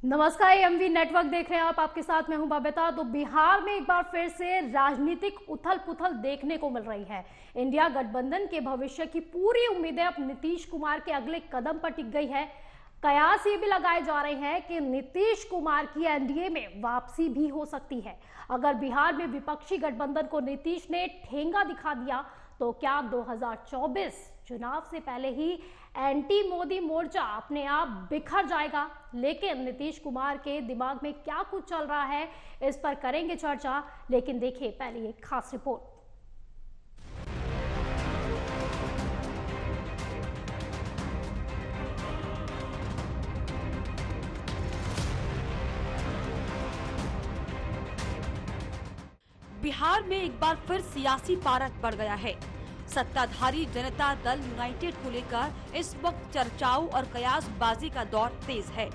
नमस्कार, MV network देख रहे हैं आप। आपके साथ मैं हूं बबीता। तो बिहार में एक बार फिर से राजनीतिक उथल पुथल देखने को मिल रही है। इंडिया गठबंधन के भविष्य की पूरी उम्मीदें अब नीतीश कुमार के अगले कदम पर टिक गई है। कयास ये भी लगाए जा रहे हैं कि नीतीश कुमार की एनडीए में वापसी भी हो सकती है। अगर बिहार में विपक्षी गठबंधन को नीतीश ने ठेंगा दिखा दिया तो क्या 2024 चुनाव से पहले ही एंटी मोदी मोर्चा अपने आप बिखर जाएगा? लेकिन नीतीश कुमार के दिमाग में क्या कुछ चल रहा है, इस पर करेंगे चर्चा। लेकिन देखिए पहले एक खास रिपोर्ट। बिहार में एक बार फिर सियासी पारा बढ़ गया है। सत्ताधारी जनता दल यूनाइटेड को लेकर इस वक्त चर्चाओं और कयासबाजी का दौर तेज है।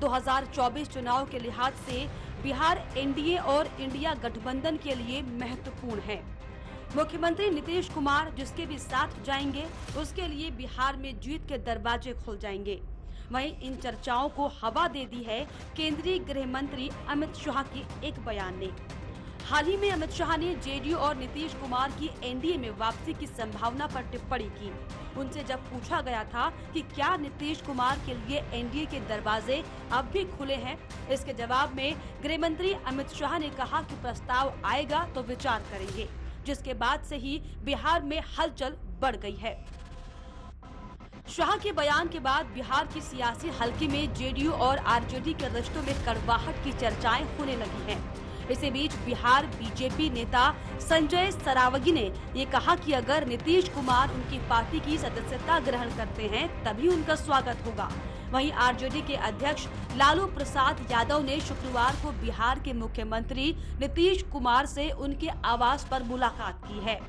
2024 चुनाव के लिहाज से बिहार एनडीए और इंडिया गठबंधन के लिए महत्वपूर्ण है। मुख्यमंत्री नीतीश कुमार जिसके भी साथ जाएंगे, उसके लिए बिहार में जीत के दरवाजे खुल जाएंगे। वहीं इन चर्चाओं को हवा दे दी है केंद्रीय गृह मंत्री अमित शाह के एक बयान ने। हाल ही में अमित शाह ने जेडीयू और नीतीश कुमार की एनडीए में वापसी की संभावना पर टिप्पणी की। उनसे जब पूछा गया था कि क्या नीतीश कुमार के लिए एनडीए के दरवाजे अब भी खुले हैं, इसके जवाब में गृह मंत्री अमित शाह ने कहा कि प्रस्ताव आएगा तो विचार करेंगे, जिसके बाद से ही बिहार में हलचल बढ़ गई है। शाह के बयान के बाद बिहार की सियासी हलके में जेडीयू और आरजेडी के रिश्तों में कड़वाहट की चर्चाएं होने लगी हैं। इसी बीच बिहार बीजेपी नेता संजय सरावगी ने ये कहा कि अगर नीतीश कुमार उनकी पार्टी की सदस्यता ग्रहण करते हैं तभी उनका स्वागत होगा। वहीं आरजेडी के अध्यक्ष लालू प्रसाद यादव ने शुक्रवार को बिहार के मुख्यमंत्री नीतीश कुमार से उनके आवास पर मुलाकात की है।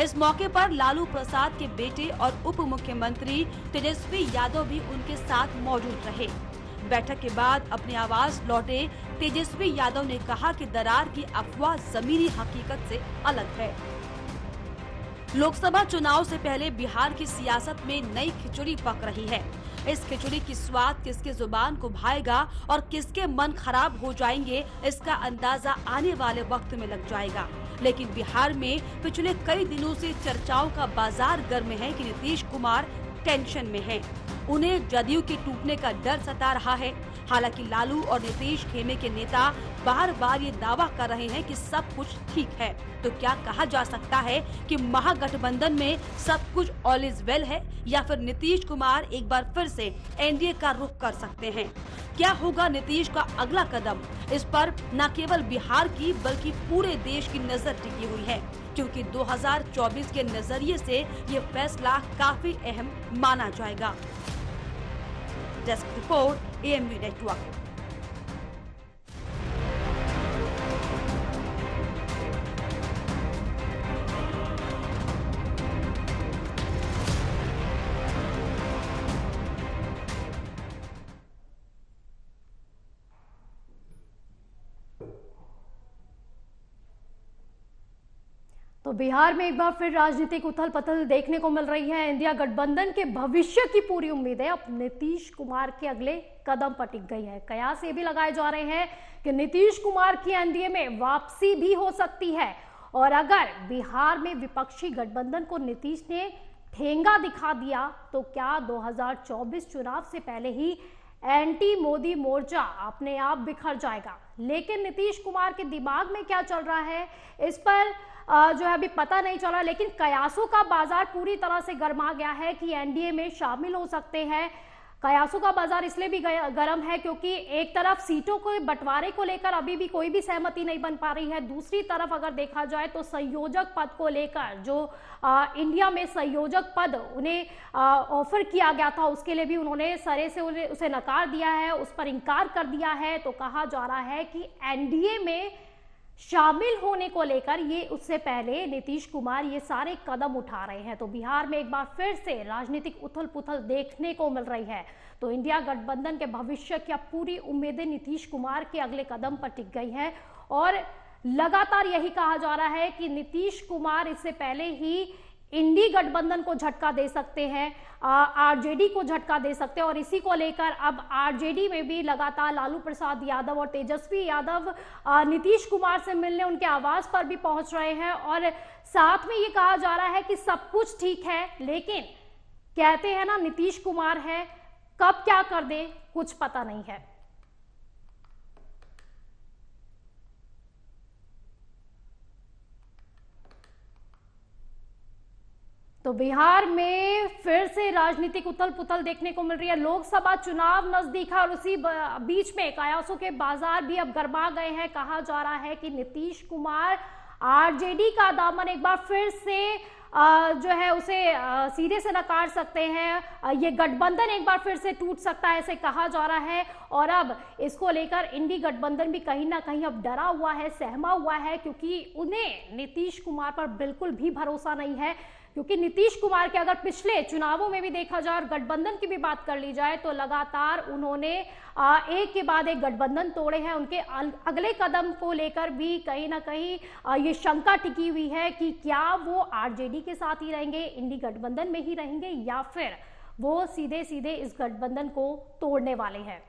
इस मौके पर लालू प्रसाद के बेटे और उप मुख्यमंत्री तेजस्वी यादव भी उनके साथ मौजूद रहे। बैठक के बाद अपने आवास लौटे तेजस्वी यादव ने कहा कि दरार की अफवाह जमीनी हकीकत से अलग है। लोकसभा चुनाव से पहले बिहार की सियासत में नई खिचड़ी पक रही है। इस खिचड़ी की स्वाद किसके जुबान को भाएगा और किसके मन खराब हो जाएंगे, इसका अंदाजा आने वाले वक्त में लग जाएगा। लेकिन बिहार में पिछले कई दिनों से चर्चाओं का बाजार गर्म है कि नीतीश कुमार टेंशन में हैं। उन्हें जदयू के टूटने का डर सता रहा है। हालांकि लालू और नीतीश खेमे के नेता बार बार ये दावा कर रहे हैं कि सब कुछ ठीक है। तो क्या कहा जा सकता है कि महागठबंधन में सब कुछ ऑल इज वेल है, या फिर नीतीश कुमार एक बार फिर से एनडीए का रुख कर सकते हैं? क्या होगा नीतीश का अगला कदम? इस पर न केवल बिहार की बल्कि पूरे देश की नजर टिकी हुई है, क्योंकि 2024 के नजरिए से ये फैसला काफी अहम माना जाएगा। Desk report, AMV network. तो बिहार में एक बार फिर राजनीतिक उथल पथल देखने को मिल रही है। इंडिया गठबंधन के भविष्य की पूरी उम्मीदें अब नीतीश कुमार के अगले कदम पर टिक गई है। कयास ये भी लगाए जा रहे हैं कि नीतीश कुमार की एनडीए में वापसी भी हो सकती है। और अगर बिहार में विपक्षी गठबंधन को नीतीश ने ठेंगा दिखा दिया तो क्या 2024 चुनाव से पहले ही एंटी मोदी मोर्चा अपने आप बिखर जाएगा? लेकिन नीतीश कुमार के दिमाग में क्या चल रहा है, इस पर जो है अभी पता नहीं चला। लेकिन कयासों का बाजार पूरी तरह से गर्मा गया है कि एनडीए में शामिल हो सकते हैं। कयासों का बाजार इसलिए भी गर्म है क्योंकि एक तरफ सीटों के बंटवारे को लेकर अभी भी कोई भी सहमति नहीं बन पा रही है। दूसरी तरफ अगर देखा जाए तो संयोजक पद को लेकर जो इंडिया में संयोजक पद उन्हें ऑफर किया गया था, उसके लिए भी उन्होंने सरे से उसे नकार दिया है, उस पर इंकार कर दिया है। तो कहा जा रहा है कि एनडीए में शामिल होने को लेकर ये उससे पहले नीतीश कुमार ये सारे कदम उठा रहे हैं। तो बिहार में एक बार फिर से राजनीतिक उथल पुथल देखने को मिल रही है। तो इंडिया गठबंधन के भविष्य की अब पूरी उम्मीदें नीतीश कुमार के अगले कदम पर टिक गई हैं और लगातार यही कहा जा रहा है कि नीतीश कुमार इससे पहले ही इंडी गठबंधन को झटका दे सकते हैं, आरजेडी को झटका दे सकते हैं। और इसी को लेकर अब आरजेडी में भी लगातार लालू प्रसाद यादव और तेजस्वी यादव नीतीश कुमार से मिलने उनके आवास पर भी पहुंच रहे हैं। और साथ में ये कहा जा रहा है कि सब कुछ ठीक है, लेकिन कहते हैं ना नीतीश कुमार है, कब क्या कर दे कुछ पता नहीं है। तो बिहार में फिर से राजनीतिक उथल पुथल देखने को मिल रही है। लोकसभा चुनाव नजदीक है और उसी बीच में कयासों के बाजार भी अब गर्मा गए हैं। कहा जा रहा है कि नीतीश कुमार आरजेडी का दामन एक बार फिर से जो है उसे सीधे से नकार सकते हैं। ये गठबंधन एक बार फिर से टूट सकता है, ऐसे कहा जा रहा है। और अब इसको लेकर इंडी गठबंधन भी कहीं ना कहीं अब डरा हुआ है, सहमा हुआ है, क्योंकि उन्हें नीतीश कुमार पर बिल्कुल भी भरोसा नहीं है। क्योंकि नीतीश कुमार के अगर पिछले चुनावों में भी देखा जाए और गठबंधन की भी बात कर ली जाए तो लगातार उन्होंने एक के बाद एक गठबंधन तोड़े हैं। उनके अगले कदम को लेकर भी कहीं ना कहीं ये शंका टिकी हुई है कि क्या वो आरजेडी के साथ ही रहेंगे, इंडी गठबंधन में ही रहेंगे, या फिर वो सीधे सीधे इस गठबंधन को तोड़ने वाले हैं।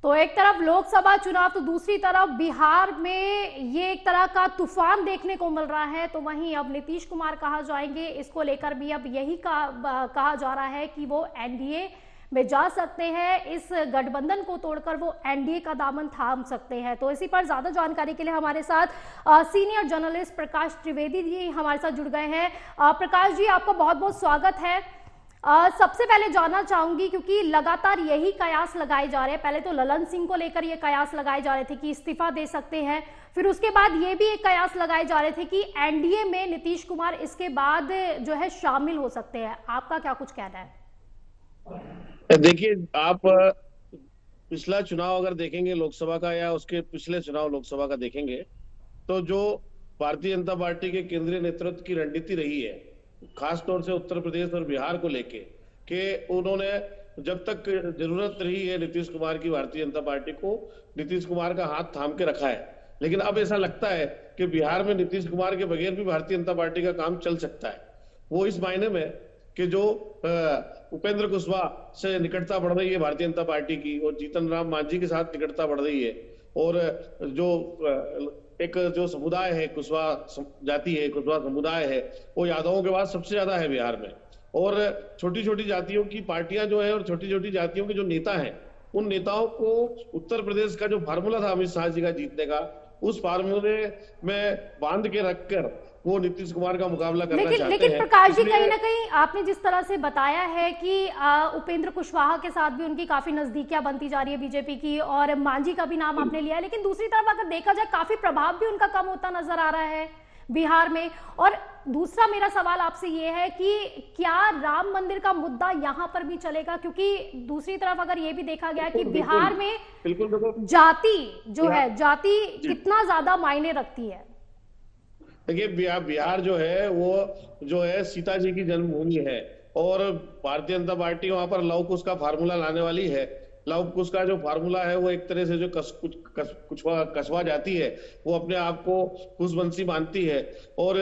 तो एक तरफ लोकसभा चुनाव तो दूसरी तरफ बिहार में ये एक तरह का तूफान देखने को मिल रहा है। तो वहीं अब नीतीश कुमार कहाँ जाएंगे, इसको लेकर भी अब यही कहा जा रहा है कि वो एनडीए में जा सकते हैं। इस गठबंधन को तोड़कर वो एनडीए का दामन थाम सकते हैं। तो इसी पर ज्यादा जानकारी के लिए हमारे साथ सीनियर जर्नलिस्ट प्रकाश त्रिवेदी जी हमारे साथ जुड़ गए हैं। प्रकाश जी, आपका बहुत बहुत स्वागत है। सबसे पहले जानना चाहूंगी, क्योंकि लगातार यही कयास लगाए जा रहे हैं। पहले तो ललन सिंह को लेकर ये कयास लगाए जा रहे थे कि इस्तीफा दे सकते हैं, फिर उसके बाद ये भी एक कयास लगाए जा रहे थे कि एनडीए में नीतीश कुमार इसके बाद जो है शामिल हो सकते हैं। आपका क्या कुछ कहना है? देखिए, आप पिछला चुनाव अगर देखेंगे लोकसभा का या उसके पिछले चुनाव लोकसभा का देखेंगे तो जो भारतीय जनता पार्टी के केंद्रीय नेतृत्व की रणनीति रही है, खास तौर से उत्तर प्रदेश और बिहार को लेके, कि उन्होंने जब तक जरूरत रही है नीतीश कुमार की, भारतीय जनता पार्टी को नीतीश कुमार का हाथ थाम के रखा है। लेकिन अब ऐसा लगता है कि बिहार में नीतीश कुमार के बगैर भी भारतीय जनता पार्टी का काम चल सकता है। वो इस मायने में कि जो उपेंद्र कुशवाहा से निकटता बढ़ रही है भारतीय जनता पार्टी की, और जीतन राम मांझी के साथ निकटता बढ़ रही है, और जो एक जो समुदाय है, कुशवाहा जाति है, कुशवाहा समुदाय है, वो यादवों के बाद सबसे ज्यादा है बिहार में। और छोटी छोटी जातियों की पार्टियां जो है और छोटी छोटी जातियों के जो नेता हैं, उन नेताओं को उत्तर प्रदेश का जो फार्मूला था अमित शाह जी का जीतने का, उस फार्मूले में बांध के रखकर वो नीतीश कुमार का मुकाबला करना चाहते हैं। लेकिन प्रकाश जी, कहीं ना कहीं आपने जिस तरह से बताया है कि उपेंद्र कुशवाहा के साथ भी उनकी काफी नजदीकियां बनती जा रही है बीजेपी की, और मांझी का भी नाम आपने लिया है, लेकिन दूसरी तरफ अगर देखा जाए काफी प्रभाव भी उनका कम होता नजर आ रहा है बिहार में। और दूसरा मेरा सवाल आपसे ये है कि क्या राम मंदिर का मुद्दा यहाँ पर भी चलेगा? क्योंकि दूसरी तरफ अगर ये भी देखा गया कि बिहार में जाति जो है, जाति कितना ज्यादा मायने रखती है। देखिए, बिहार जो है वो जो है सीता जी की जन्मभूमि है, और भारतीय जनता पार्टी वहां पर लव कुश का फार्मूला लाने वाली है। लव कुश का जो फार्मूला है वो एक तरह से जो कस्बा जाती है वो अपने आप को कुशवंशी मानती है, और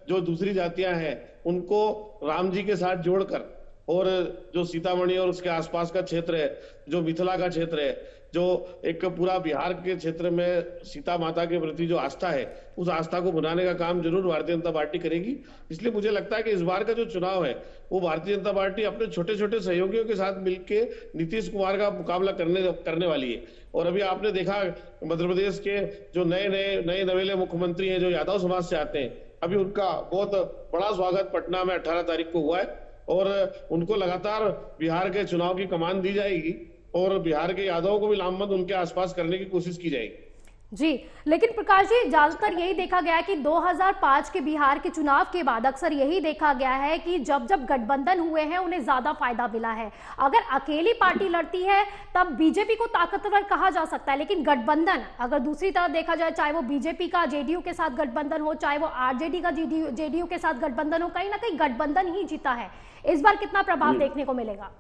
जो दूसरी जातियां हैं उनको राम जी के साथ जोड़कर, और जो सीतामढ़ी और उसके आसपास का क्षेत्र है, जो मिथिला का क्षेत्र है, जो एक पूरा बिहार के क्षेत्र में सीता माता के प्रति जो आस्था है, उस आस्था को बनाने का काम जरूर भारतीय जनता पार्टी करेगी। इसलिए मुझे लगता है कि इस बार का जो चुनाव है वो भारतीय जनता पार्टी अपने छोटे छोटे सहयोगियों के साथ मिलकर नीतीश कुमार का मुकाबला करने वाली है। और अभी आपने देखा मध्य प्रदेश के जो नए नवेले मुख्यमंत्री हैं, जो यादव समाज से आते हैं, अभी उनका बहुत बड़ा स्वागत पटना में 18 तारीख को हुआ है, और उनको लगातार बिहार के चुनाव की कमान दी जाएगी, और बिहार के यादवों को भी लामबंद उनके आसपास करने की कोशिश की जाएगी। जी, लेकिन प्रकाश जी, ज्यादातर यही देखा गया है कि 2005 के बिहार के चुनाव के बाद अक्सर यही देखा गया है कि जब जब गठबंधन हुए हैं उन्हें ज्यादा फायदा मिला है। अगर अकेली पार्टी लड़ती है तब बीजेपी को ताकतवर कहा जा सकता है, लेकिन गठबंधन अगर दूसरी तरफ देखा जाए, चाहे वो बीजेपी का जेडीयू के साथ गठबंधन हो, चाहे वो आरजेडी का जेडीयू के साथ गठबंधन हो, कहीं ना कहीं गठबंधन ही जीता है। इस बार कितना प्रभाव देखने को मिलेगा?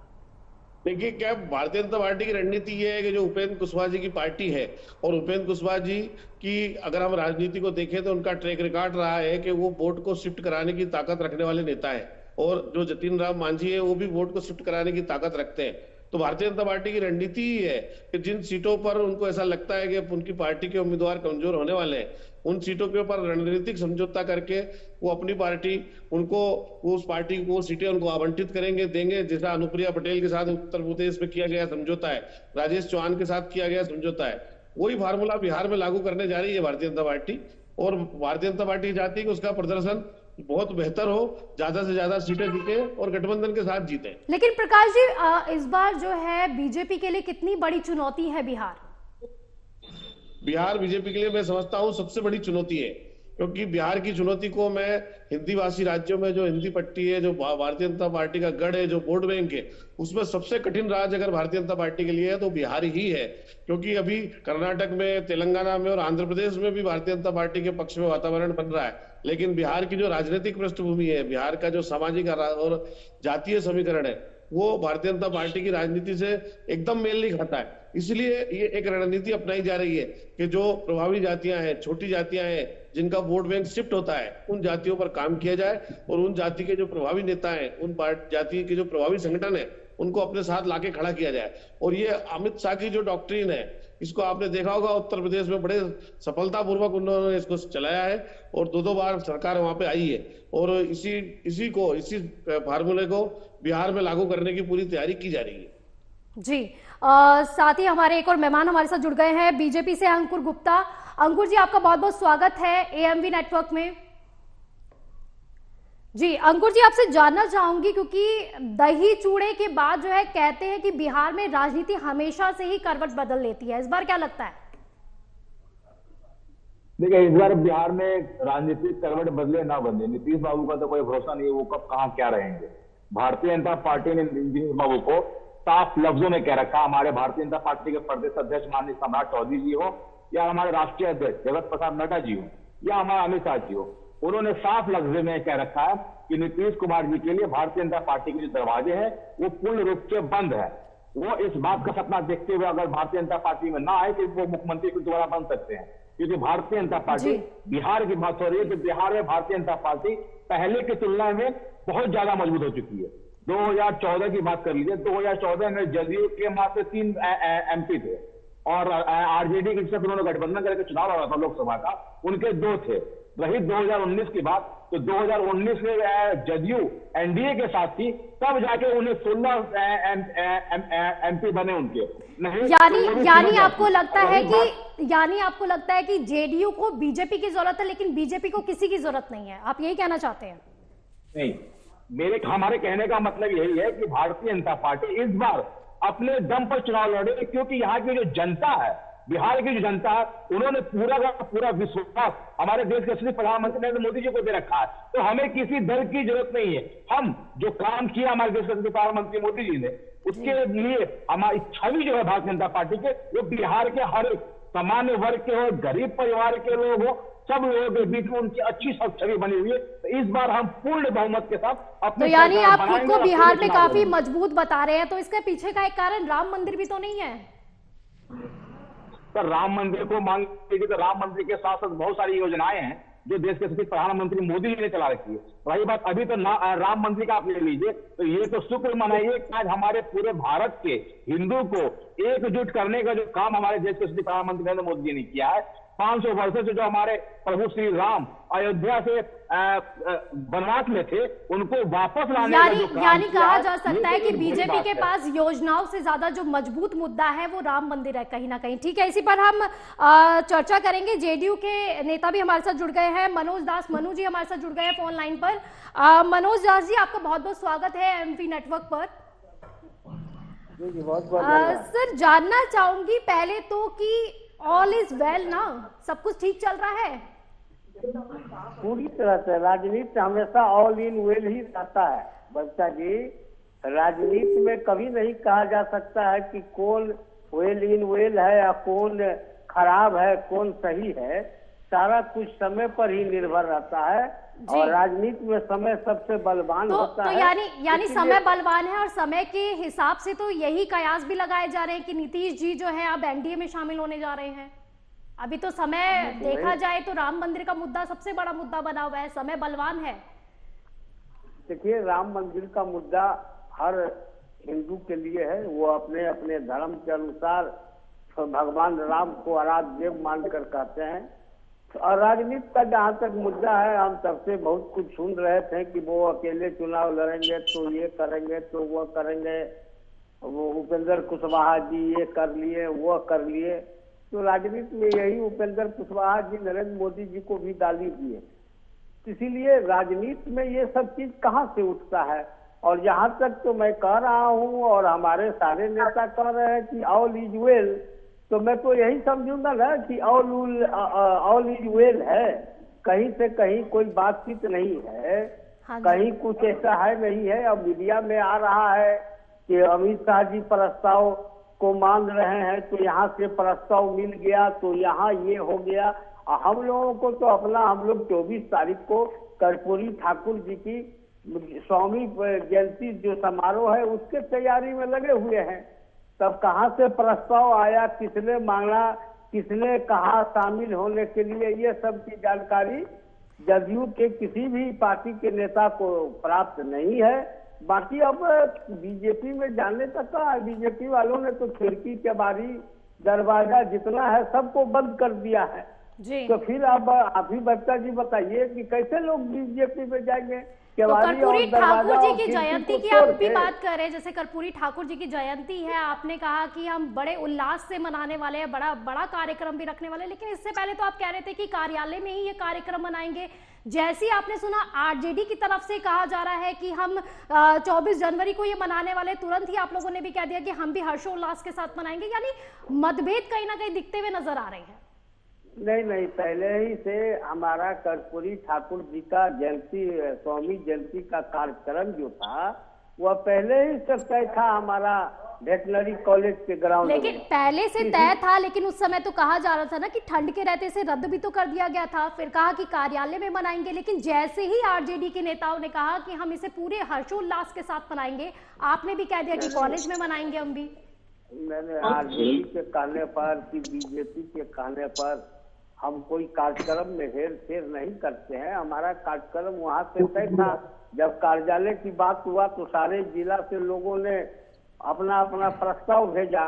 देखिए, क्या भारतीय जनता पार्टी की रणनीति ये है कि जो उपेंद्र कुशवाहा जी की पार्टी है, और उपेंद्र कुशवाहा जी की अगर हम राजनीति को देखें तो उनका ट्रैक रिकॉर्ड रहा है कि वो वोट को शिफ्ट कराने की ताकत रखने वाले नेता है, और जो जतिन राम मांझी है वो भी वोट को शिफ्ट कराने की ताकत रखते हैं। तो भारतीय जनता पार्टी की रणनीति ही है कि जिन सीटों पर उनको ऐसा लगता है कि उनकी पार्टी के उम्मीदवार कमजोर होने वाले हैं, उन सीटों के ऊपर रणनीतिक समझौता करके वो अपनी पार्टी उनको उस पार्टी को सीटें उनको आवंटित करेंगे, देंगे। जैसा अनुप्रिया पटेल के साथ उत्तर प्रदेश में किया गया समझौता है, राजेश चौहान के साथ किया गया समझौता है, वही फार्मूला बिहार में लागू करने जा रही है भारतीय जनता पार्टी। और भारतीय जनता पार्टी चाहती है कि उसका प्रदर्शन बहुत बेहतर हो, ज्यादा से ज्यादा सीटें जीते और गठबंधन के साथ जीते। लेकिन प्रकाश जी, इस बार जो है बीजेपी के लिए कितनी बड़ी चुनौती है बिहार? बिहार बीजेपी के लिए मैं समझता हूं सबसे बड़ी चुनौती है, क्योंकि बिहार की चुनौती को मैं हिंदी भाषी राज्यों में जो हिंदी पट्टी है, जो भारतीय जनता पार्टी का गढ़ है, जो वोट बैंक है, उसमें सबसे कठिन राज्य अगर भारतीय जनता पार्टी के लिए है तो बिहार ही है। क्योंकि अभी कर्नाटक में, तेलंगाना में और आंध्र प्रदेश में भी भारतीय जनता पार्टी के पक्ष में वातावरण बन रहा है, लेकिन बिहार की जो राजनीतिक पृष्ठभूमि है, बिहार का जो सामाजिक और जातीय समीकरण है, वो भारतीय जनता पार्टी की राजनीति से एकदम मेल नहीं खाता है। इसलिए ये एक रणनीति अपनाई जा रही है कि जो प्रभावी जातियां हैं, छोटी जातियां हैं, जिनका वोट बैंक शिफ्ट होता है, उन जातियों पर काम किया जाए, और उन जाति के जो प्रभावी नेता हैं, उन जाति के जो प्रभावी संगठन है, उनको अपने साथ लाके खड़ा किया जाए। और ये अमित शाह की जो डॉक्ट्रिन है, इसको आपने देखा होगा, उत्तर प्रदेश में बड़े सफलतापूर्वक उन्होंने इसको चलाया है, और दो बार सरकार वहां पे आई है, और इसी फार्मूले को बिहार में लागू करने की पूरी तैयारी की जा रही है। जी, साथ ही हमारे एक और मेहमान हमारे साथ जुड़ गए हैं बीजेपी से, अंकुर गुप्ता। अंकुर जी, आपका बहुत बहुत स्वागत है एएमवी नेटवर्क में। जी अंकुर जी, आपसे जानना चाहूंगी, क्योंकि दही चूड़े के बाद जो है कहते हैं कि बिहार में राजनीति हमेशा से ही करवट बदल लेती है, इस बार क्या लगता है? देखिए, इस बार बिहार में राजनीतिक करवट बदले ना बदले, नीतीश बाबू का तो कोई भरोसा नहीं है, वो कब कहां क्या रहेंगे। भारतीय जनता पार्टी ने नीतीश बाबू को साफ लफ्जों में कह रखा, हमारे भारतीय जनता पार्टी के प्रदेश अध्यक्ष माननीय सम्राट चौधरी जी हो, या हमारे राष्ट्रीय अध्यक्ष जगत प्रसाद नड्डा जी हो, या हमारे अमित शाह जी हो, उन्होंने साफ लफ्जों में कह रखा है कि नीतीश कुमार जी के लिए भारतीय जनता पार्टी के जो दरवाजे हैं वो पूर्ण रूप से बंद है। वो इस बात का सपना देखते हुए अगर भारतीय जनता पार्टी में ना आए कि वो मुख्यमंत्री दोबारा बन सकते हैं, क्योंकि भारतीय जनता पार्टी, बिहार की बात हो रही है तो बिहार में भारतीय जनता पार्टी पहले की तुलना में बहुत ज्यादा मजबूत हो चुकी है। 2014 की बात कर लीजिए, 2014 में जदयू के मात्र 3 एमपी थे, और आरजेडी के साथ उन्होंने गठबंधन करके चुनाव लड़ा था लोकसभा का, उनके 2 थे। रही 2019 की बात, तो 2019 में जदयू एनडीए के साथ थी, तब जाके उन्हें 16 एमपी बने उनके। नहीं, यानी आपको लगता है कि जेडीयू को बीजेपी की जरूरत है, लेकिन बीजेपी को किसी की जरूरत नहीं है, आप यही कहना चाहते हैं? नहीं, हमारे कहने का मतलब यही है कि भारतीय जनता पार्टी इस बार अपने दम पर चुनाव लड़े, क्योंकि यहाँ की जो जनता है, बिहार की जो जनता है, उन्होंने पूरा का पूरा विश्वास हमारे देश के श्री प्रधानमंत्री नरेंद्र मोदी जी को दे रखा है। तो हमें किसी दल की जरूरत नहीं है। हम जो काम किया हमारे देश के प्रधानमंत्री मोदी जी ने, उसके लिए हमारी छवि जो है भारतीय जनता पार्टी के, वो बिहार के हर एक सामान्य वर्ग के हो, गरीब परिवार के लोग हो, सब लोगों के बीच में उनकी अच्छी सब छवि बनी हुई है। तो इस बार हम पूर्ण बहुमत के साथ अपने, तो यानी आप खुद को बिहार में काफी मजबूत बता रहे हैं, तो इसके पीछे का एक कारण राम मंदिर भी तो नहीं है? तो राम मंदिर को मांग लीजिए, तो राम मंदिर के साथ साथ बहुत सारी योजनाएं हैं जो देश के सभी प्रधानमंत्री मोदी जी ने चला रखी है। वही बात अभी तो राम मंदिर का आप ले लीजिए, तो ये तो शुक्र मनाइए कि आज हमारे पूरे भारत के हिंदू को एकजुट करने का जो काम हमारे देश के सभी प्रधानमंत्री नरेंद्र मोदी जी ने किया है। 500 वर्षों से जो हमारे प्रभु श्री राम अयोध्या से वनवास में थे, उनको वापस लाने का जो काम यानी कहा जा सकता है कि बीजेपी के पास योजनाओं से ज्यादा जो मजबूत मुद्दा है वो राम मंदिर है कहीं ना कहीं। ठीक है, इसी पर हम चर्चा करेंगे। जेडीयू के नेता भी हमारे साथ जुड़ गए हैं, मनोज दास, मनु जी हमारे साथ जुड़ गए हैं फोन लाइन पर। मनोज दास जी, आपका बहुत बहुत स्वागत है एएमवी नेटवर्क पर। सर, जानना चाहूंगी पहले तो कि ऑल इज वेल ना, सब कुछ ठीक चल रहा है? पूरी तरह से राजनीति हमेशा ऑल इन वेल ही रहता है बच्चा जी। राजनीति में कभी नहीं कहा जा सकता है कि कौन वेल इन वेल है या कौन खराब है, कौन सही है। सारा कुछ समय पर ही निर्भर रहता है और राजनीति में समय सबसे बलवान होता है। यानी समय बलवान है और समय के हिसाब से तो यही कयास भी लगाए जा रहे हैं कि नीतीश जी जो है अब एनडीए में शामिल होने जा रहे हैं। अभी तो समय देखा जाए तो राम मंदिर का मुद्दा सबसे बड़ा मुद्दा बना हुआ है, समय बलवान है। देखिए, राम मंदिर का मुद्दा हर हिंदू के लिए है। वो अपने अपने धर्म के अनुसार भगवान राम को आराध्य देव मानकर कहते हैं। और राजनीति का जहाँ तक मुद्दा है, हम तब से बहुत कुछ सुन रहे थे कि वो अकेले चुनाव लड़ेंगे तो ये करेंगे तो वो करेंगे, वो उपेंद्र कुशवाहा जी ये कर लिए वो कर लिए। तो राजनीति में यही उपेंद्र कुशवाहा जी नरेंद्र मोदी जी को भी गाली दिए। इसीलिए राजनीति में ये सब चीज कहाँ से उठता है। और जहाँ तक तो मैं कह रहा हूँ और हमारे सारे नेता कह रहे हैं कि ऑल इज वेल, तो मैं तो यही समझूंगा ना कि ऑल इज वेल है। कहीं से कहीं कोई बातचीत नहीं है, कहीं कुछ ऐसा है नहीं है। अब मीडिया में आ रहा है कि अमित शाह जी प्रस्ताव को मान रहे हैं, तो यहाँ से प्रस्ताव मिल गया तो यहाँ ये हो गया। हम लोगों को तो हम लोग 24 तारीख को कर्पूरी ठाकुर जी की स्वामी जयंती जो समारोह है उसके तैयारी में लगे हुए हैं। तब कहाँ से प्रस्ताव आया, किसने मांगा, किसने कहा शामिल होने के लिए, ये सब की जानकारी जदयू के किसी भी पार्टी के नेता को प्राप्त नहीं है। बाकी अब बीजेपी में जाने तक का बीजेपी वालों ने तो खिड़की के बारी दरवाजा जितना है सबको बंद कर दिया है जी। तो फिर अब अभी बच्चा जी बताइए कि कैसे लोग बीजेपी में जाएंगे। तो कर्पूरी ठाकुर जी की जयंती की आप भी बात कर रहे हैं, जैसे कर्पूरी ठाकुर जी की जयंती है, आपने कहा कि हम बड़े उल्लास से मनाने वाले हैं, बड़ा कार्यक्रम भी रखने वाले हैं, लेकिन इससे पहले तो आप कह रहे थे कि कार्यालय में ही ये कार्यक्रम मनाएंगे। जैसे आपने सुना आरजेडी की तरफ से कहा जा रहा है कि हम 24 जनवरी को ये मनाने वाले, तुरंत ही आप लोगों ने भी कह दिया कि हम भी हर्षोल्लास के साथ मनाएंगे। यानी मतभेद कहीं ना कहीं दिखते हुए नजर आ रहे हैं। नहीं, पहले ही से हमारा कर्पूरी ठाकुर जी का जयंती, स्वामी जयंती का कार्यक्रम जो था वह पहले ही से तय था हमारा वेटनरी कॉलेज के ग्राउंड। लेकिन पहले से तय था, लेकिन उस समय तो कहा जा रहा था ना कि ठंड के रहते से रद्द भी तो कर दिया गया था। फिर कहा कि कार्यालय में मनाएंगे, लेकिन जैसे ही आरजेडी के नेताओं ने कहा कि हम इसे पूरे हर्षोल्लास के साथ मनाएंगे, आपने भी कह दिया कि कॉलेज में मनाएंगे हम भी। मैंने आरजेडी के कहने पर कि बीजेपी के कहने पर हम कोई कार्यक्रम में हेर फेर नहीं करते हैं। हमारा कार्यक्रम वहाँ से तय था। जब कार्यालय की बात हुआ तो सारे जिला से लोगों ने अपना अपना प्रस्ताव भेजा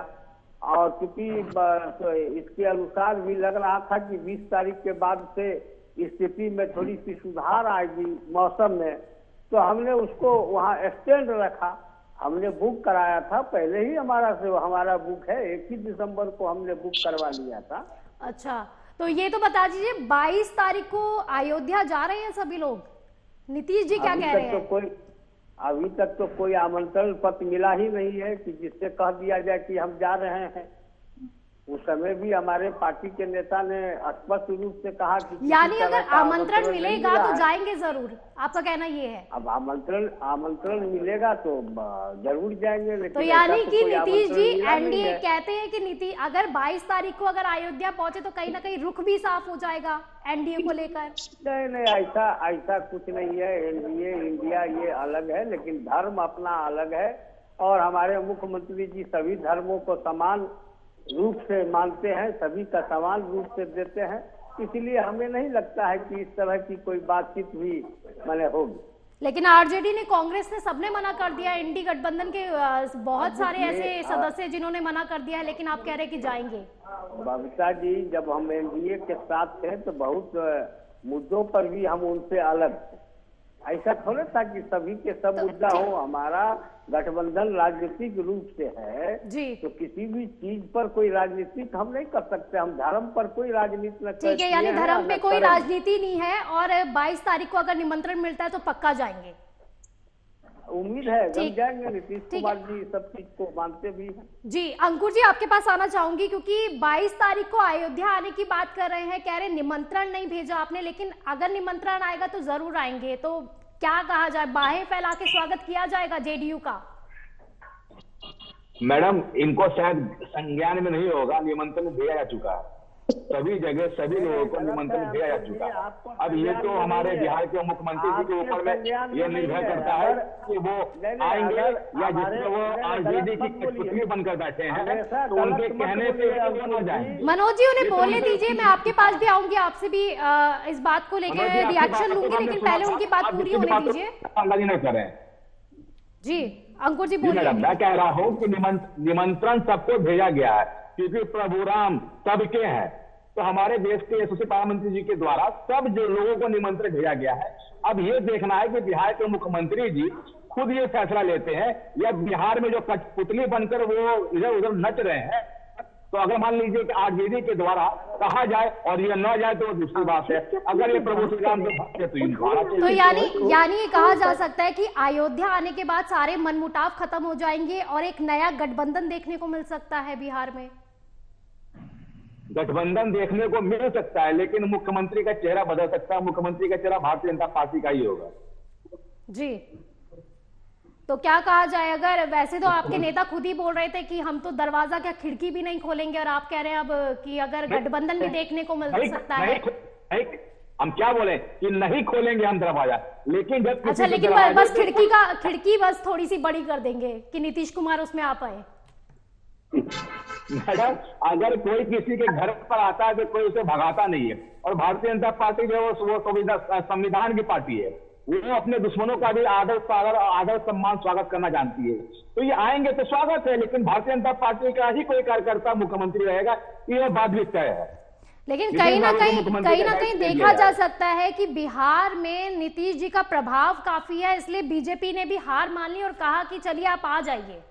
और क्योंकि इसके अनुसार भी लग रहा था कि 20 तारीख के बाद से स्थिति में थोड़ी सी सुधार आएगी मौसम में, तो हमने उसको वहाँ एक्सटेंड रखा। हमने बुक कराया था पहले ही, हमारा बुक है, 21 दिसंबर को हमने बुक करवा लिया था। अच्छा, तो ये तो बता दीजिए 22 तारीख को अयोध्या जा रहे हैं सभी लोग, नीतीश जी क्या कह रहे हैं? अभी तक तो कोई आमंत्रण पत्र मिला ही नहीं है कि जिससे कह दिया जाए कि हम जा रहे हैं। उस समय भी हमारे पार्टी के नेता ने स्पष्ट रूप से कहा कि यानी अगर आमंत्रण मिलेगा तो जाएंगे जरूर, आपका कहना ये है? अब आमंत्रण मिलेगा तो जरूर जाएंगे। लेकिन तो यानी कि नीतीश जी एनडीए कहते हैं कि अगर 22 तारीख को अगर अयोध्या पहुंचे तो कहीं ना कहीं रुख भी साफ हो जाएगा एनडीए को लेकर। नहीं, ऐसा कुछ नहीं है। एनडीए इंडिया ये अलग है, लेकिन धर्म अपना अलग है और हमारे मुख्यमंत्री जी सभी धर्मों को समान रूप से मानते हैं, सभी का समान रूप से देते हैं। इसलिए हमें नहीं लगता है कि इस तरह की कोई बातचीत भी होगी। लेकिन आरजेडी ने, कांग्रेस ने, सबने मना कर दिया। इंडी गठबंधन के बहुत सारे ऐसे सदस्य जिन्होंने मना कर दिया है, लेकिन आप कह रहे हैं कि जाएंगे। बबीता जी, जब हम एनडीए के साथ थे तो बहुत मुद्दों पर भी हम उनसे अलग थे। ऐसा थोड़ा था कि सभी के सब मुद्दा हो। हमारा गठबंधन राजनीतिक रूप से है जी, तो किसी भी चीज पर कोई राजनीतिक हम नहीं कर सकते। हम धर्म पर कोई राजनीति न करते। ठीक है, यानी धर्म पे कोई राजनीति नहीं है। और 22 तारीख को अगर निमंत्रण मिलता है तो पक्का जाएंगे? उम्मीद है जम ठीक। जाएंगे नीतीश ठीक कुमार है। जी, सब चीज को मानते भी हैं। जी अंकुर जी, आपके पास आना चाहूंगी क्योंकि 22 तारीख को अयोध्या आने की बात कर रहे हैं, कह रहे निमंत्रण नहीं भेजा आपने, लेकिन अगर निमंत्रण आएगा तो जरूर आएंगे। तो क्या कहा जाए, बाहें फैला के स्वागत किया जाएगा जेडीयू का? मैडम, इनको शायद संज्ञान में नहीं होगा, निमंत्रण भेजा जा चुका है सभी जगह, सभी लोगों को निमंत्रण भेजा जा चुका है। अब ये तो हमारे बिहार के मुख्यमंत्री जी के ऊपर में ये निर्भर करता है कि वो आएंगे या जिससे वो आरजेडी की कठपुतली बनकर बैठे हैं तो उनके कहने पे वो न जाएंगे। मनोज जी उन्हें बोलने दीजिए, मैं आपके पास भी आऊंगी, आपसे भी इस बात को लेकर रिएक्शन लूंगी, लेकिन पहले उनकी बात पूरी होने दीजिए। न करें जी अंकुर जी जी बोलिए। मैडम, मैं कह रहा हूँ कि निमंत्रण सबको भेजा गया है क्योंकि प्रभु राम सबके हैं। तो हमारे देश के यशस्वी प्रधानमंत्री जी के द्वारा सब जो लोगों को निमंत्रण भेजा गया है। अब ये देखना है कि बिहार के मुख्यमंत्री जी खुद ये फैसला लेते हैं या बिहार में जो कठपुतली बनकर वो इधर उधर नच रहे हैं। तो अगर मान लीजिए कि आरजेडी के द्वारा कहा जाए और ये न जाए तो दूसरी बात है। अगर ये प्रभु श्री राम के भक्त है तो यानी ये कहा जा सकता है कि अयोध्या आने के बाद सारे मनमुटाव खत्म हो जाएंगे और एक नया गठबंधन देखने को मिल सकता है बिहार में। गठबंधन देखने को मिल सकता है, लेकिन मुख्यमंत्री का चेहरा बदल सकता है। मुख्यमंत्री का चेहरा भारतीय जनता पार्टी का ही होगा। जी तो क्या कहा जाए, अगर वैसे तो आपके नेता खुद ही बोल रहे थे कि हम तो दरवाजा क्या खिड़की भी नहीं खोलेंगे, और आप कह रहे हैं अब कि अगर गठबंधन भी देखने को मिल सकता है। हम क्या बोले कि नहीं खोलेंगे हम दरवाजा, लेकिन जब अच्छा, लेकिन बस खिड़की बस थोड़ी सी बड़ी कर देंगे कि नीतीश कुमार उसमें आ पाए। मैडम, अगर कोई किसी के घर पर आता है तो कोई उसे भगाता नहीं है। और भारतीय जनता पार्टी जो है वो संविधान की पार्टी है, वो अपने दुश्मनों का भी आदर सम्मान स्वागत करना जानती है। तो ये आएंगे तो स्वागत है, लेकिन भारतीय जनता पार्टी का ही कोई कार्यकर्ता मुख्यमंत्री रहेगा, ये बात भी तय है। लेकिन कहीं ना कहीं देखा जा सकता है कि बिहार में नीतीश जी का प्रभाव काफी है, इसलिए बीजेपी ने भी हार मान ली और कहा कि चलिए आप आ जाइए,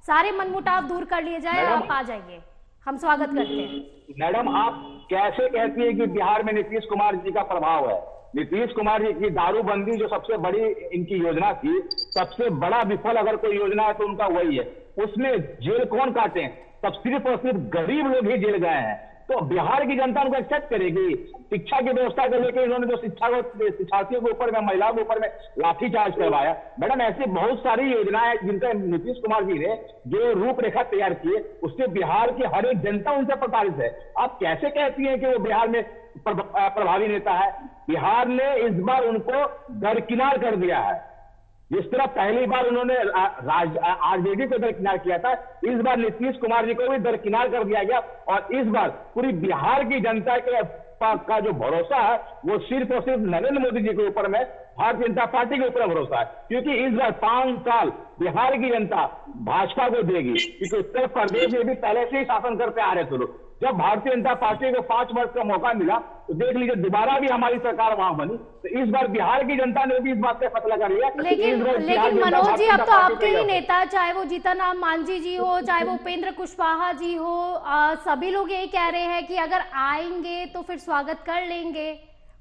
सारे मनमुटाव दूर कर लिए जाए, आप आ जाइए, हम स्वागत करते हैं। मैडम, आप कैसे कहती है कि बिहार में नीतीश कुमार जी का प्रभाव है? नीतीश कुमार जी की दारूबंदी जो सबसे बड़ी इनकी योजना थी, सबसे बड़ा विफल अगर कोई योजना है तो उनका वही है। उसमें जेल कौन काटे? सब सिर्फ और सिर्फ गरीब लोग ही जेल गए हैं। तो बिहार की जनता उनको एक्सेप्ट करेगी? शिक्षा की व्यवस्था को लेकर इन्होंने जो शिक्षार्थियों के ऊपर में, महिलाओं के ऊपर में लाठीचार्ज करवाया। मैडम, ऐसी बहुत सारी योजनाएं जिनका नीतीश कुमार जी ने जो रूपरेखा तैयार की है, उससे बिहार की हर एक जनता उनसे प्रताड़ित है। आप कैसे कहती हैं कि वो बिहार में प्रभावी नेता है? बिहार ने इस बार उनको दरकिनार कर दिया है। जिस तरह पहली बार उन्होंने आरजेडी को दरकिनार किया था, इस बार नीतीश कुमार जी को भी दरकिनार कर दिया गया। और इस बार पूरी बिहार की जनता का जो भरोसा है वो सिर्फ और सिर्फ नरेंद्र मोदी जी के ऊपर में, भारतीय जनता पार्टी के ऊपर भरोसा है। क्योंकि इस बार 5 साल बिहार की जनता भाजपा को देगी, क्योंकि उत्तर प्रदेश में भी पहले से ही शासन करते आ रहे थे लोग। जब भारतीय जनता पार्टी को 5 वर्ष का मौका मिला तो देख लीजिए दोबारा भी हमारी सरकार वहां बनी। तो इस बार बिहार की जनता ने भी इस बात पे फैसला कर लिया। लेकिन मनोज जी, अब तो आपके ही नेता, चाहे वो जीतन राम मांझी जी हो, चाहे वो उपेंद्र कुशवाहा जी हो, सभी लोग यही कह रहे हैं कि अगर आएंगे तो फिर स्वागत कर लेंगे,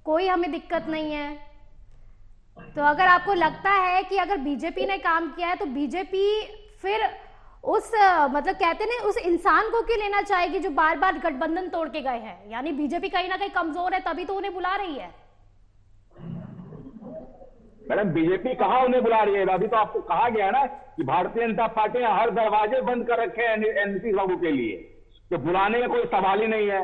कोई हमें दिक्कत नहीं है। तो अगर आपको लगता है कि अगर बीजेपी ने काम किया है तो बीजेपी फिर उस मतलब कहते हैं उस इंसान को क्यों लेना चाहेगी जो बार बार गठबंधन तोड़ के गए हैं? यानी बीजेपी कहीं ना कहीं कमजोर है, तभी तो उन्हें बुला रही है। मैडम, बीजेपी कहाँ उन्हें बुला रही है? अभी तो आपको कहा गया ना कि भारतीय जनता पार्टी ने हर दरवाजे बंद कर रखे हैं नीतीश बाबू के लिए, तो बुलाने का कोई सवाल ही नहीं है।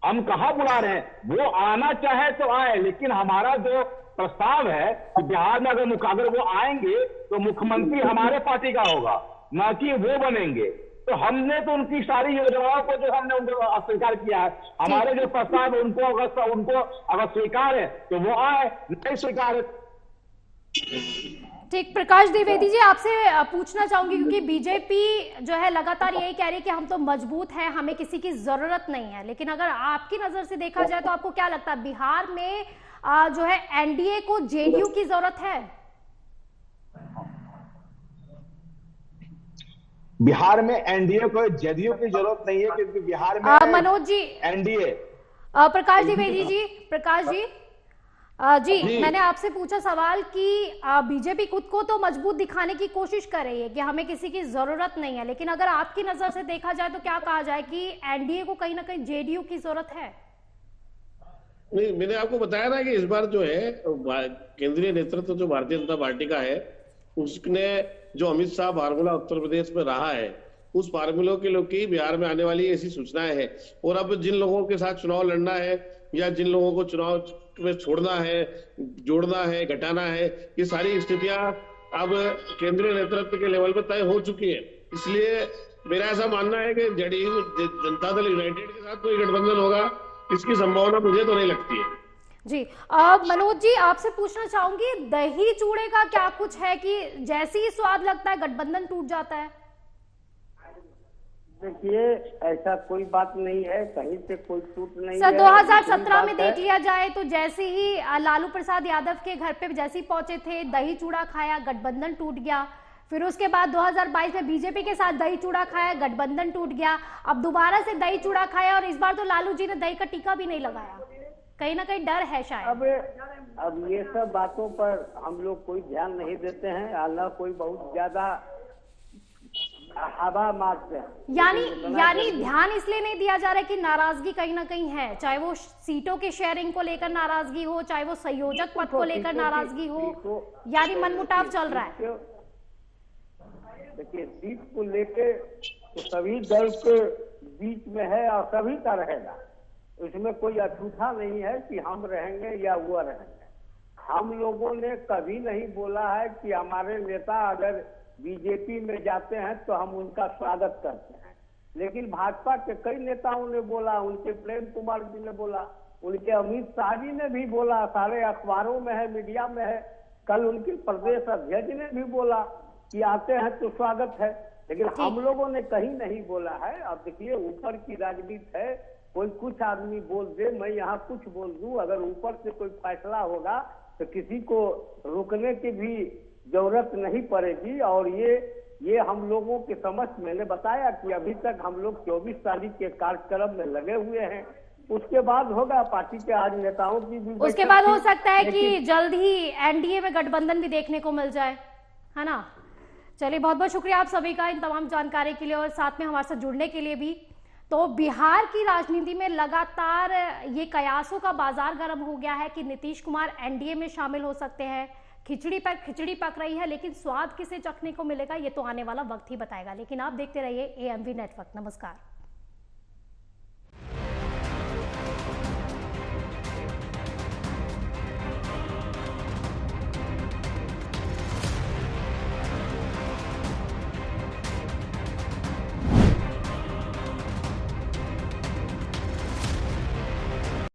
हम कहाँ बुला रहे हैं? वो आना चाहे तो आए, लेकिन हमारा जो प्रस्ताव है कि बिहार में अगर वो आएंगे तो मुख्यमंत्री हमारे पार्टी का होगा, ना कि वो बनेंगे। तो हमने तो उनकी सारी योजनाओं को जो हमने उनको अस्वीकार किया है। हमारे जो प्रस्ताव उनको अगर स्वीकार है तो वो आए, नहीं स्वीकार है। ठीक, प्रकाश द्विवेदी जी आपसे पूछना चाहूंगी, क्योंकि बीजेपी जो है लगातार यही कह रही है कि हम तो मजबूत हैं, हमें किसी की जरूरत नहीं है। लेकिन अगर आपकी नजर से देखा जाए तो आपको क्या लगता है, बिहार में जो है एनडीए को जेडीयू की जरूरत है? बिहार में एनडीए को जेडीयू की जरूरत नहीं है, क्योंकि बिहार में मनोज जी, एनडीए प्रकाश द्विवेदी जी, जी, मैंने आपसे पूछा सवाल कि बीजेपी खुद को तो मजबूत दिखाने की कोशिश कर रही है कि हमें किसी की जरूरत नहीं है, लेकिन अगर आपकी नजर से देखा जाए तो क्या कहा जाए कि एनडीए को कहीं ना कहीं जेडीयू की जरूरत है? नहीं, मैंने आपको बताया ना कि इस बार जो है केंद्रीय नेतृत्व जो भारतीय जनता पार्टी का है, उसने जो अमित शाह फार्मूला उत्तर प्रदेश में रहा है, उस फार्मूलों के लोग की बिहार में आने वाली ऐसी सूचनाएं हैं। और अब जिन लोगों के साथ चुनाव लड़ना है या जिन लोगों को चुनाव में छोड़ना है, जोड़ना है, घटाना है, ये सारी स्थितियां अब केंद्रीय नेतृत्व के लेवल पर तय हो चुकी है। इसलिए मेरा ऐसा मानना है कि जेडीयू जनता दल यूनाइटेड के साथ कोई गठबंधन होगा, इसकी संभावना मुझे तो नहीं लगती है। जी, मनोज जी, आपसे पूछना चाहूंगी, दही चूड़े का क्या कुछ है कि जैसे ही स्वाद लगता है गठबंधन टूट जाता है? देखिए, ऐसा कोई बात नहीं है, कहीं से कोई टूट नहीं सर, है। 2017 में देख लिया जाए तो जैसे ही लालू प्रसाद यादव के घर पे जैसे ही पहुंचे थे, दही चूड़ा खाया, गठबंधन टूट गया। फिर उसके बाद 2022 में बीजेपी के साथ दही चूड़ा खाया, गठबंधन टूट गया। अब दोबारा से दही चूड़ा खाया और इस बार तो लालू जी ने दही का टीका भी नहीं लगाया। कहीं ना कहीं डर है शायद। अब ये सब बातों पर हम लोग कोई ध्यान नहीं देते हैं, ना कोई बहुत ज्यादा हवा मारते हैं। यानी ध्यान इसलिए नहीं दिया जा रहा है कि नाराजगी कहीं ना कहीं है, चाहे वो सीटों के शेयरिंग को लेकर नाराजगी हो, चाहे वो संयोजक पद को लेकर नाराजगी हो, यानी मनमुटाव चल रहा है। देखिए, सीट को लेके तो सभी दल के बीच में है और सभी का रहेगा, इसमें कोई अछूता नहीं है कि हम रहेंगे या वो रहेंगे। हम लोगों ने कभी नहीं बोला है कि हमारे नेता अगर बीजेपी में जाते हैं तो हम उनका स्वागत करते हैं, लेकिन भाजपा के कई नेताओं ने बोला, उनके प्रेम कुमार जी ने बोला, उनके अमित शाह जी ने भी बोला, सारे अखबारों में है, मीडिया में है। कल उनके प्रदेश अध्यक्ष ने भी बोला कि आते हैं तो स्वागत है, लेकिन हम लोगों ने कहीं नहीं बोला है। अब देखिए, ऊपर की राजनीति है, कोई कुछ आदमी बोल दे, मैं यहाँ कुछ बोल दूं, अगर ऊपर से कोई फैसला होगा तो किसी को रोकने की भी जरूरत नहीं पड़ेगी। और ये हम लोगों के समझ, मैंने बताया कि अभी तक हम लोग 24 तारीख के कार्यक्रम में लगे हुए हैं, उसके बाद होगा पार्टी के आज नेताओं की भी, उसके बाद हो सकता है कि जल्द ही एनडीए में गठबंधन भी देखने को मिल जाए, है ना। चलिए, बहुत बहुत शुक्रिया आप सभी का इन तमाम जानकारी के लिए और साथ में हमारे साथ जुड़ने के लिए भी। तो बिहार की राजनीति में लगातार ये कयासों का बाजार गर्म हो गया है कि नीतीश कुमार एनडीए में शामिल हो सकते हैं। खिचड़ी पर खिचड़ी पक रही है, लेकिन स्वाद किसे चखने को मिलेगा ये तो आने वाला वक्त ही बताएगा। लेकिन आप देखते रहिए एएमवी नेटवर्क। नमस्कार।